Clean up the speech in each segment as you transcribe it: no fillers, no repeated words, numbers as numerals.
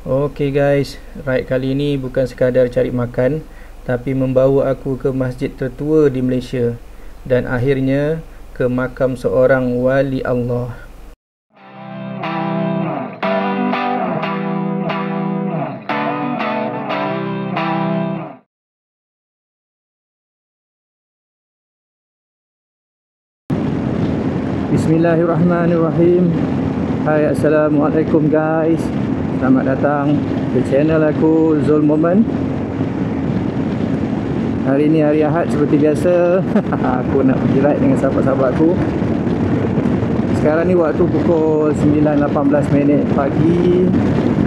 Okay guys, ride kali ni bukan sekadar cari makan, tapi membawa aku ke masjid tertua di Malaysia dan akhirnya ke makam seorang wali Allah. Bismillahirrahmanirrahim. Hai, Assalamualaikum guys. Selamat datang ke channel aku, Zul Moment. Hari ni hari Ahad seperti biasa. Aku nak pergi ride dengan sahabat-sahabat aku. Sekarang ni waktu pukul 9.18 pagi.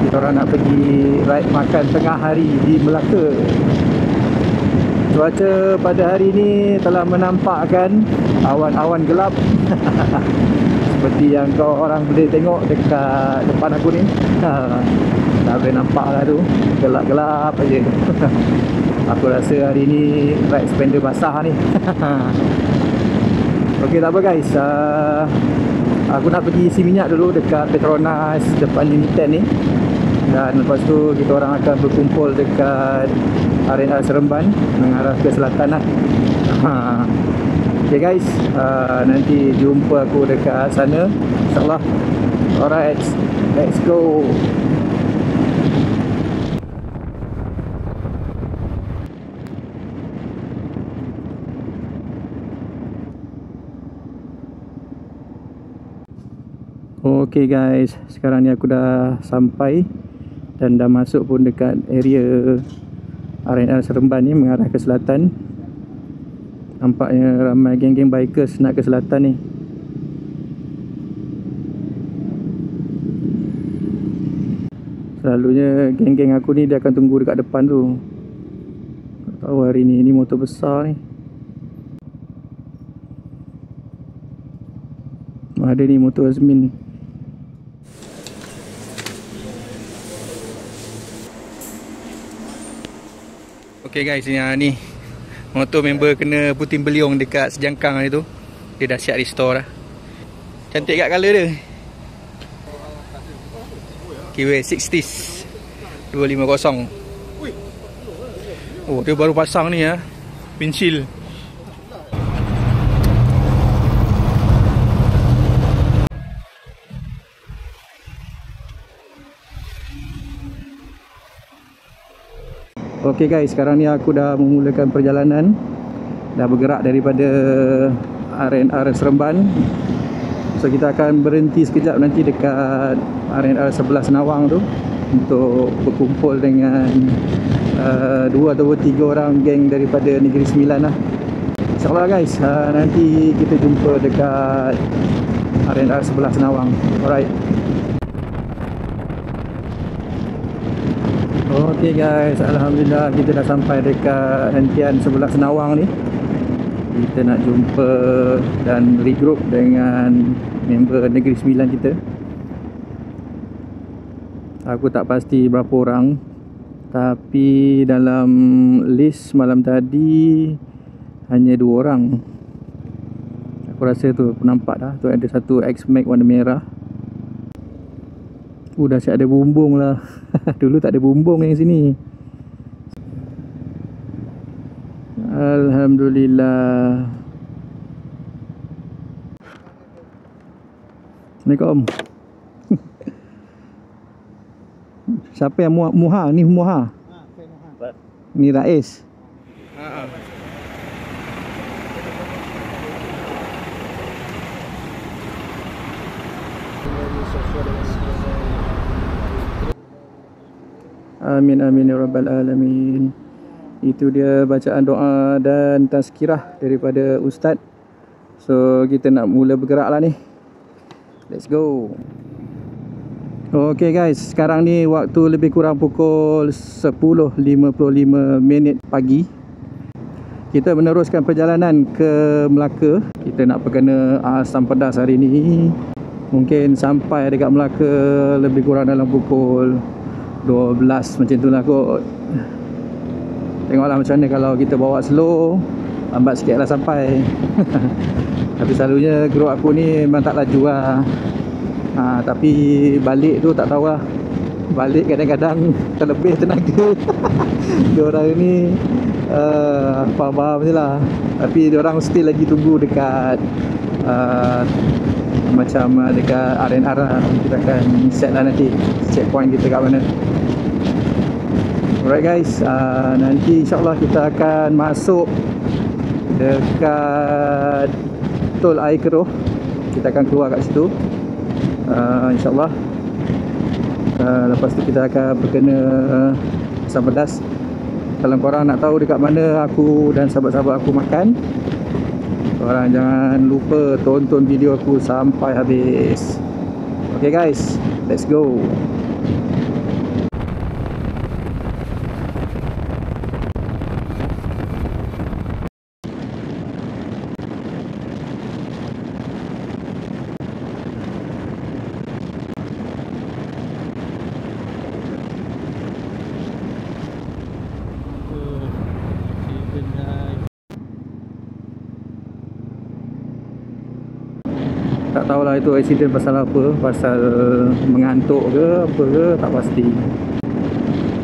Kita orang nak pergi ride makan tengah hari di Melaka. Cuaca pada hari ni telah menampakkan awan-awan gelap. Seperti yang kau orang boleh tengok dekat depan aku ni. Tak boleh nampak lah tu, gelap-gelap aja. Aku rasa hari ni ride spender basah ni. Okey, tak apa guys, aku nak pergi isi minyak dulu dekat Petronas depan Limited ni. Dan lepas tu kita orang akan berkumpul dekat RNR Seremban mengarah ke selatan lah. Okay guys, nanti jumpa aku dekat sana, InsyaAllah. Alright, let's go. Okay guys, sekarang ni aku dah sampai dan dah masuk pun dekat area RNR Seremban ni mengarah ke selatan. Nampaknya ramai geng-geng bikers nak ke selatan ni. Selalunya geng-geng aku ni dia akan tunggu dekat depan tu. Tak tahu hari ni motor besar ni. Ada ni motor Azmin. Okay guys, ni motor member kena puting beliung dekat sejangkang tu. Dia dah siap restore dah. Cantik kat colour dia. KW 60s 250. Oh, dia baru pasang ni ya. Windshield. Okay guys, sekarang ni aku dah memulakan perjalanan. Dah bergerak daripada RNR Seremban. So kita akan berhenti sekejap nanti dekat RNR sebelah Senawang tu untuk berkumpul dengan 2 atau 3 orang geng daripada Negeri Sembilan lah. InsyaAllah guys, nanti kita jumpa dekat RNR sebelah Senawang. Alright. Okay guys, Alhamdulillah kita dah sampai dekat hentian sebelah Senawang ni. Kita nak jumpa dan regroup dengan member Negeri Sembilan kita. Aku tak pasti berapa orang, tapi dalam list malam tadi hanya 2 orang. Aku rasa tu, aku nampak dah tu ada satu X-Max warna merah. Dah siap ada bumbung lah. Dulu tak ada bumbung yang sini. Alhamdulillah. Assalamualaikum. Siapa yang Muha? Ni Muha? Ni Rais. Amin amin ya rabbal alamin. Itu dia bacaan doa dan tazkirah daripada Ustaz. So kita nak mula bergerak lah ni. Let's go. Okay guys, sekarang ni waktu lebih kurang pukul 10.55 pagi. Kita meneruskan perjalanan ke Melaka. Kita nak perkena asam pedas hari ni. Mungkin sampai dekat Melaka lebih kurang dalam pukul 12 macam tu lah kot. Tengoklah macam mana kalau kita bawa slow, lambat sikit lah sampai. Tapi selalunya group aku ni memang tak laju lah. Tapi balik tu tak tahu lah. balik kadang-kadang terlebih tenaga. Diorang ni faham-faham je lah. Tapi diorang still lagi tunggu dekat macam dekat R&R lah. Kita akan set lah nanti checkpoint kita kat mana. Alright guys, nanti insyaAllah kita akan masuk dekat Tol Air Keruh. Kita akan keluar kat situ, InsyaAllah. Lepas tu kita akan berkena asam pedas. Kalau korang nak tahu dekat mana aku dan sahabat-sahabat aku makan, korang jangan lupa tonton video aku sampai habis. Okay guys, let's go. Tak tahulah itu accident pasal apa, pasal mengantuk ke apa ke, tak pasti.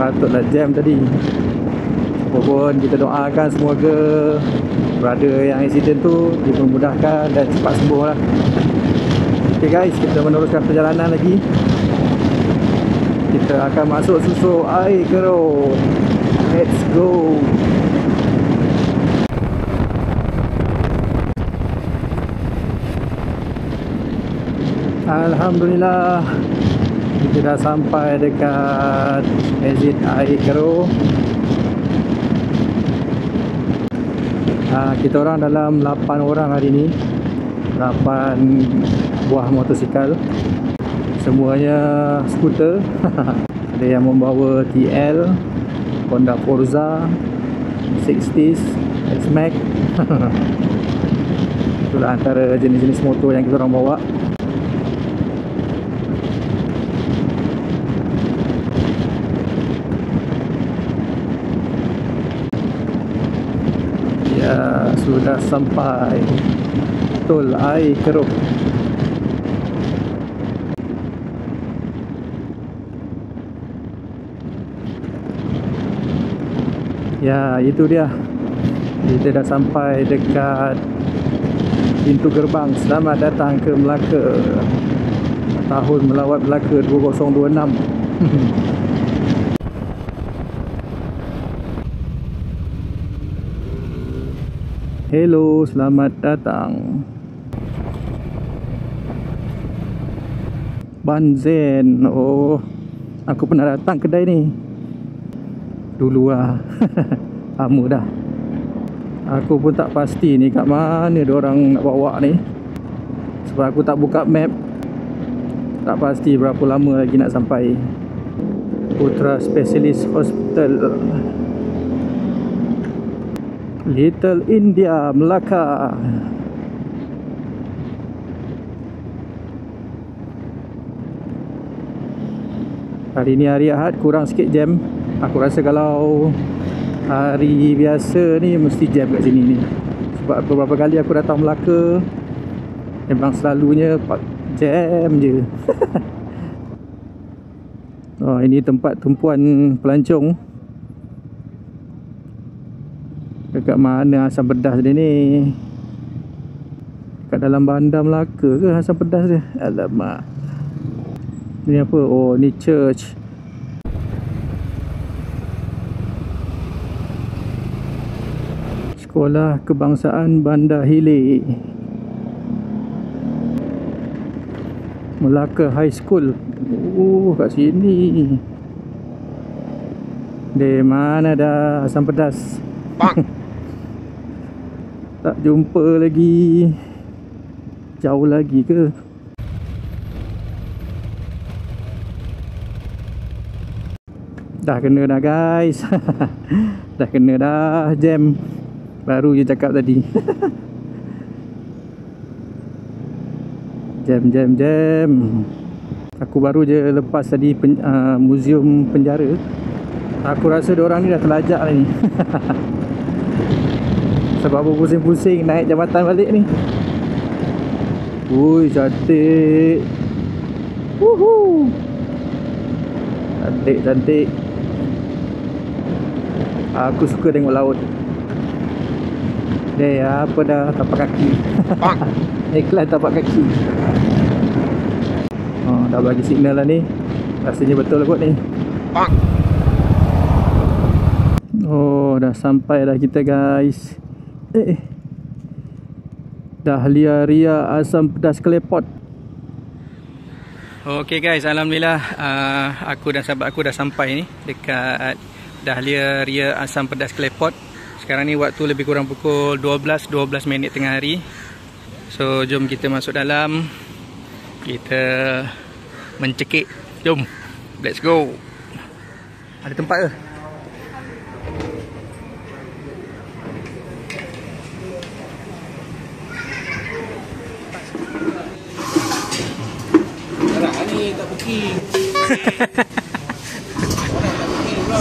Patutlah jam tadi. Apapun kita doakan semoga brother yang accident tu dipermudahkan dan cepat sembuh lah. Okay guys, kita meneruskan perjalanan lagi. Kita akan masuk susuk Air Keruh. Let's go. Alhamdulillah, kita dah sampai dekat exit Air Keruh. Kita orang dalam 8 orang hari ni, 8 buah motosikal. Semuanya skuter. Ada yang membawa TL, Honda Forza, 60s, X-Max. Itulah antara jenis-jenis motor yang kita orang bawa. Ya, sudah sampai Tol Air Keruh. Ya, itu dia. Kita dah sampai dekat pintu gerbang. Selamat datang ke Melaka. Tahun melawat Melaka 2026. Hello, selamat datang. Banzen. Oh, aku pernah datang kedai ni dulu lah. Lama dah. Aku pun tak pasti ni kat mana diorang nak bawa ni, sebab aku tak buka map. Tak pasti berapa lama lagi nak sampai. Putra Specialist Hospital, Little India, Melaka. Hari ni hari Ahad, kurang sikit jam. Aku rasa kalau hari biasa ni mesti jam kat sini ni. Sebab beberapa kali aku datang Melaka, memang selalunya jam je. Oh, ini tempat tumpuan pelancong. Dekat mana asam pedas dia ni? Dekat dalam bandar Melaka ke asam pedas dia? Alamak. Ni apa? Oh, ni church. Sekolah Kebangsaan Bandar Hilir, Melaka High School. Oh, kat sini. Di mana dah asam pedas? Tak jumpa lagi. Jauh lagi ke? Dah kena dah guys. Dah kena dah jam. Baru je cakap tadi. Jam. Aku baru je lepas tadi muzium penjara. Aku rasa diorang ni dah terlajak lah ni. Sebab aku pusing-pusing naik jambatan balik ni. Ui, cantik. Woohoo. Cantik-cantik. Aku suka tengok laut. Apa dah tapak kaki. Iklan tapak kaki. Dah bagi signal lah ni. Rasanya betul kot ni. Dah sampai dah kita guys. Dahlia Ria Asam Pedas Klepot. Okay guys, alhamdulillah aku dan sahabat aku dah sampai ni dekat Dahlia Ria Asam Pedas Klepot. Sekarang ni waktu lebih kurang pukul 12 minit tengah hari. So jom kita masuk dalam. Kita mencekik. Jom, let's go. Ada tempat ke? Ni tak booking. Orang tak booking pula.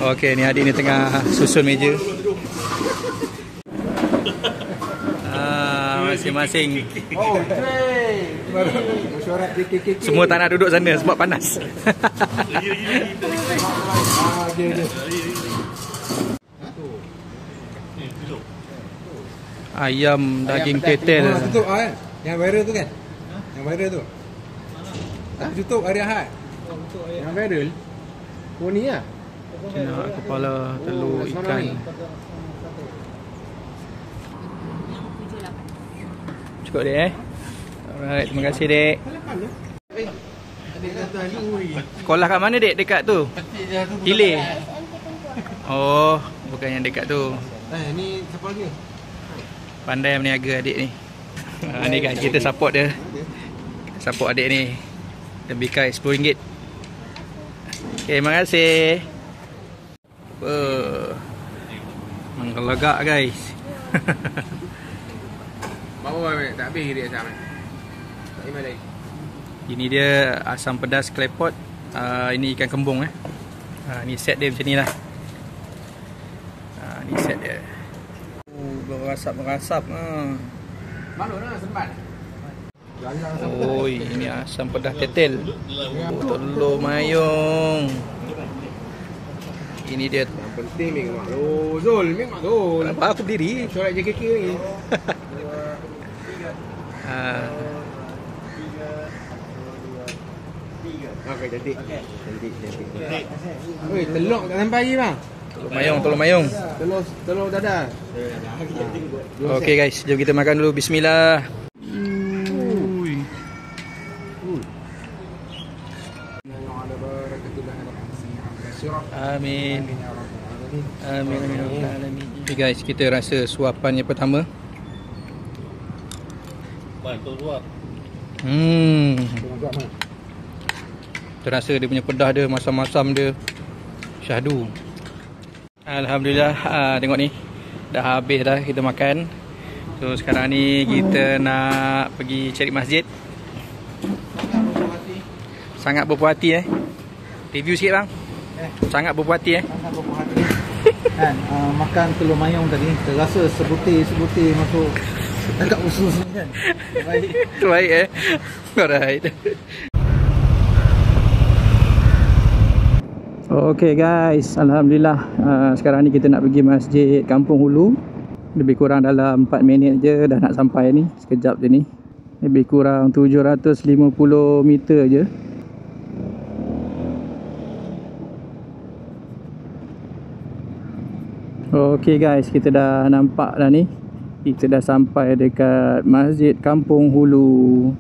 Okey, ni adik ni tengah susun meja. Masing-masing. Mesyuarat KKK. Semua tak nak duduk sana sebab panas. Ayam daging tetel. Tutup kan? Yang viral tu kan? Yang viral tu. Tapi tutup hari Ahad. Yang viral. Oh ni lah. Nak kepala telur ikan. Cukup dek Alright, terima kasih dek. Sekolah kat mana dek? Dekat tu? Hilir. Oh, bukan yang dekat tu. Ni siapa lagi? Pandai meniaga adik ni. Ni guys, kita support dia. Kita support adik ni. Lebihkan RM10. Okay, terima kasih. Menggelegak guys. Bawa tak habis dia asam. Tak iman lagi. Ini dia asam pedas klepot. Ini ikan kembung ni set dia macam ni lah. Ni set dia. Berasap-berasap. Malu lah sempat. Oi, ini asam pedas tetel. Telur mayung. Ini dia. Yang penting Ming Maklul. Zul, Ming Maklul. Kenapa aku berdiri? Surat JKK ni. Okey, cantik. Cantik. Oi, telur tak sampai lagi bang. Telur mayung. Telur dadah. Okey guys, jom kita makan dulu. Bismillah. Amin. Amin. Okay guys, kita rasa suapan yang pertama. Terasa dia punya pedas dia, masam-masam dia. Syahdu. Alhamdulillah, tengok ni. Dah habis dah kita makan. So sekarang ni kita nak pergi cari masjid. Sangat berpuas hati Review sikit bang. Sangat berpuas hati Sangat berpuas hati. Kan makan telur mayung tadi terasa sebutir masuk dekat usus ni kan. Baik. Terbaik Alright. Okay guys, alhamdulillah sekarang ni kita nak pergi masjid Kampung Hulu. Lebih kurang dalam 4 minit je dah nak sampai ni. Sekejap je ni. Lebih kurang 750 meter je. Okay guys, kita dah nampak dah ni. Kita dah sampai dekat Masjid Kampung Hulu.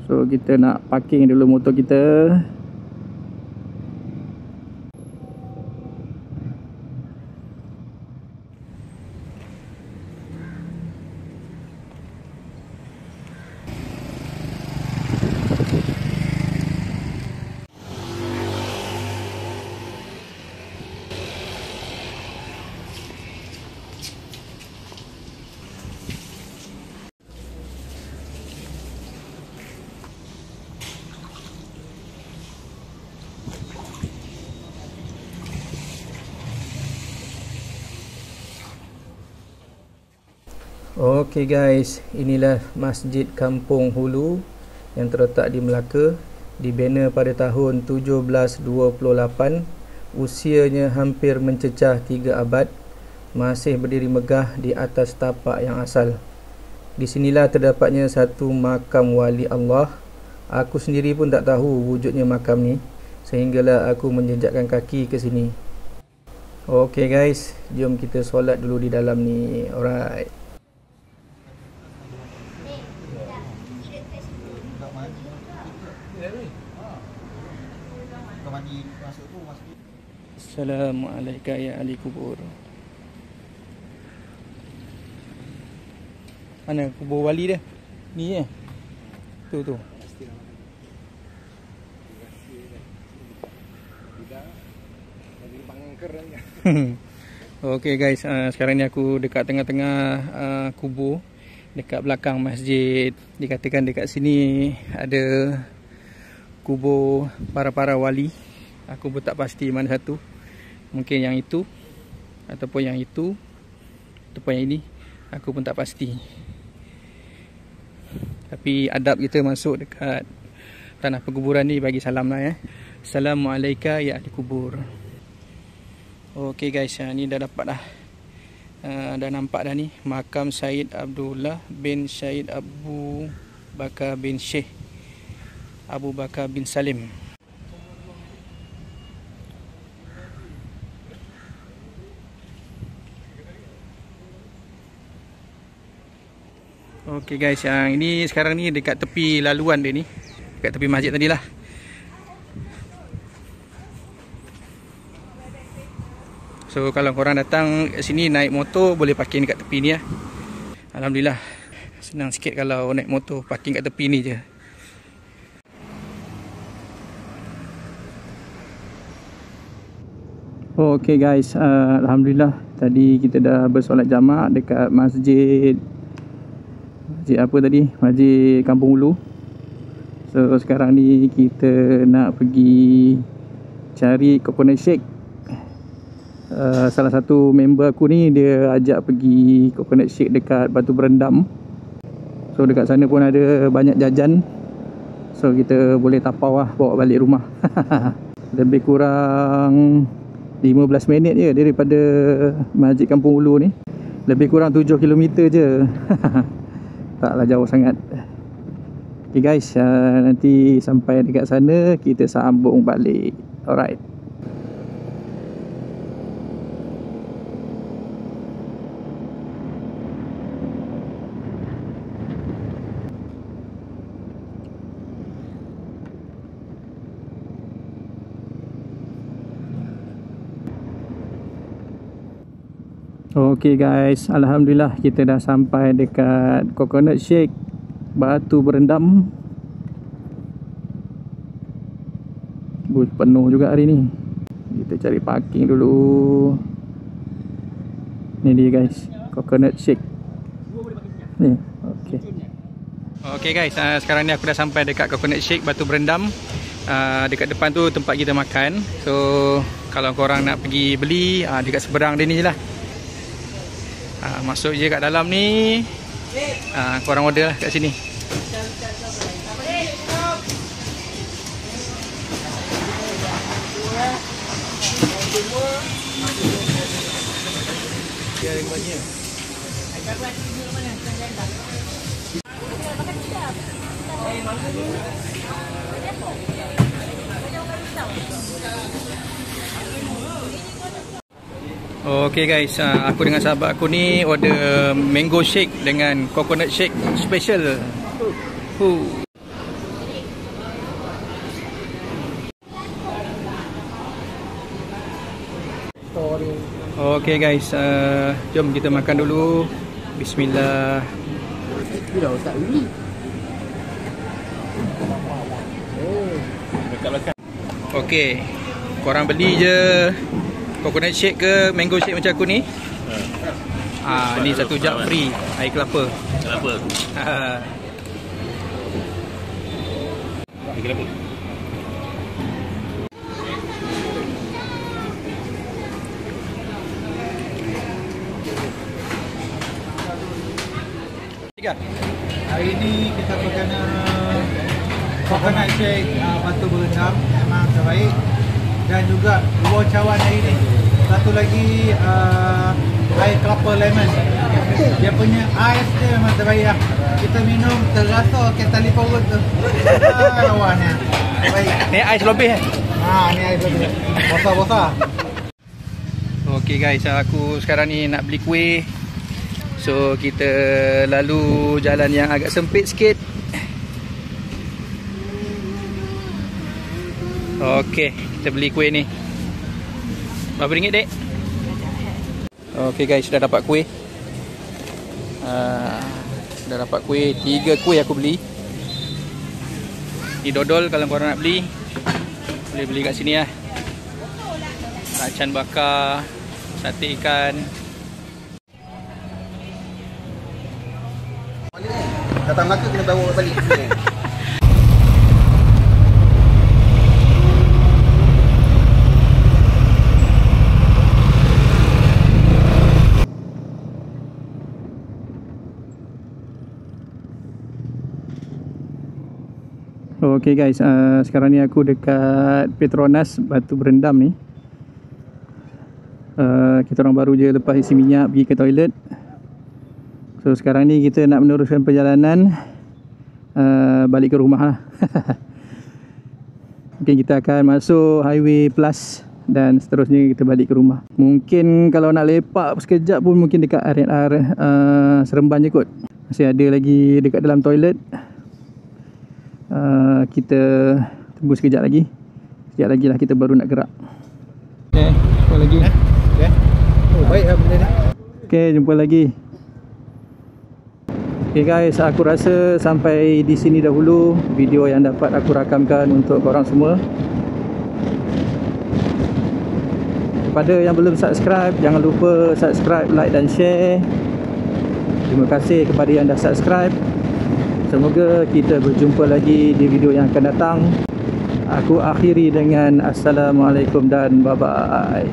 So kita nak parking dulu motor kita. Okey guys, inilah Masjid Kampung Hulu yang terletak di Melaka, dibina pada tahun 1728. Usianya hampir mencecah 3 abad, masih berdiri megah di atas tapak yang asal. Di sinilah terdapatnya satu makam wali Allah. Aku sendiri pun tak tahu wujudnya makam ni, sehinggalah aku menjejakkan kaki ke sini. Okey guys, jom kita solat dulu di dalam ni. Alright. Assalamualaikum ya ahli kubur. Mana kubur wali dia? Ni tu. Okey guys, sekarang ni aku dekat tengah-tengah kubur, dekat belakang masjid. Dikatakan dekat sini ada kubur para wali. Aku pun tak pasti mana satu. Mungkin yang itu, ataupun yang itu, ataupun yang ini. Aku pun tak pasti. Tapi adab kita masuk dekat tanah perkuburan ni bagi salam lah ya. Assalamualaikum ya ahli kubur. Okey guys, ni dah dapat dah. Dah nampak dah ni makam Syed Abdullah bin Syed Abu Bakar bin Syekh Abu Bakar bin Salim. Okey guys, yang ini sekarang ni dekat tepi laluan dia ni, dekat tepi masjid tadilah. So kalau korang datang kat sini naik motor, boleh parking dekat tepi ni lah. Alhamdulillah, senang sikit kalau naik motor parking kat tepi ni je. Okey guys, alhamdulillah tadi kita dah bersolat jamak dekat masjid apa tadi? Masjid Kampung Hulu. So sekarang ni kita nak pergi cari coconut shake. Salah satu member aku ni dia ajak pergi coconut shake dekat Batu Berendam. So dekat sana pun ada banyak jajan. So kita boleh tapau lah, bawa balik rumah. Lebih kurang 15 minit je daripada Masjid Kampung Hulu ni. Lebih kurang 7 km je. Taklah jauh sangat. Okay guys, nanti sampai dekat sana kita sambung balik. Alright. Okey guys, alhamdulillah kita dah sampai dekat Coconut Shake Batu Berendam. Penuh juga hari ni. Kita cari parking dulu. Ni dia guys, Coconut Shake ni. Okey. Okey guys, sekarang ni aku dah sampai dekat Coconut Shake Batu Berendam. Dekat depan tu tempat kita makan. So kalau korang nak pergi beli, dekat seberang dia ni je lah. Masuk je kat dalam ni. Korang order lah kat sini. Okey guys, aku dengan sahabat aku ni order mango shake dengan coconut shake special. Okey guys, jom kita makan dulu. Bismillah. Okey, korang beli je coconut shake ke mango shake macam aku ni? Ni satu jug free air kelapa. Air kelapa. Hari ini kita berkena coconut shake batu berendam, memang terbaik. Dan juga 2 cawan hari ini. Satu lagi air kelapa lemon. Dia punya ais dia memang terbaik lah. Kita minum terasa ketali perut tu. Lawannya terbaik. Ni ais lebih Ni ais lebih. Bosa-bosa. Okay guys, aku sekarang ni nak beli kuih. So kita lalu jalan yang agak sempit sikit. Okay, kita beli kuih ni. Berapa ringgit dek? Okay guys, dah dapat kuih. Dah dapat kuih. 3 kuih aku beli. Di dodol kalau korang nak beli, boleh beli kat sini lah. Macan bakar, sate ikan. Datang Melaka kena bawa balik. Okay guys, sekarang ni aku dekat Petronas Batu Berendam ni. Kita orang baru je lepas isi minyak pergi ke toilet. So sekarang ni kita nak meneruskan perjalanan balik ke rumah lah. Mungkin kita akan masuk Highway Plus dan seterusnya kita balik ke rumah. Mungkin kalau nak lepak sekejap pun mungkin dekat R&R Seremban je kot. Masih ada lagi dekat dalam toilet. Kita tunggu sekejap lagi. Sekejap lagi lah kita baru nak gerak. Okay, jumpa lagi. Oh, baik lah benda ni. Okay, jumpa lagi. Okay guys, aku rasa sampai di sini dahulu video yang dapat aku rakamkan untuk korang semua. Kepada yang belum subscribe, jangan lupa subscribe, like dan share. Terima kasih kepada yang dah subscribe. Semoga kita berjumpa lagi di video yang akan datang. Aku akhiri dengan Assalamualaikum dan bye-bye.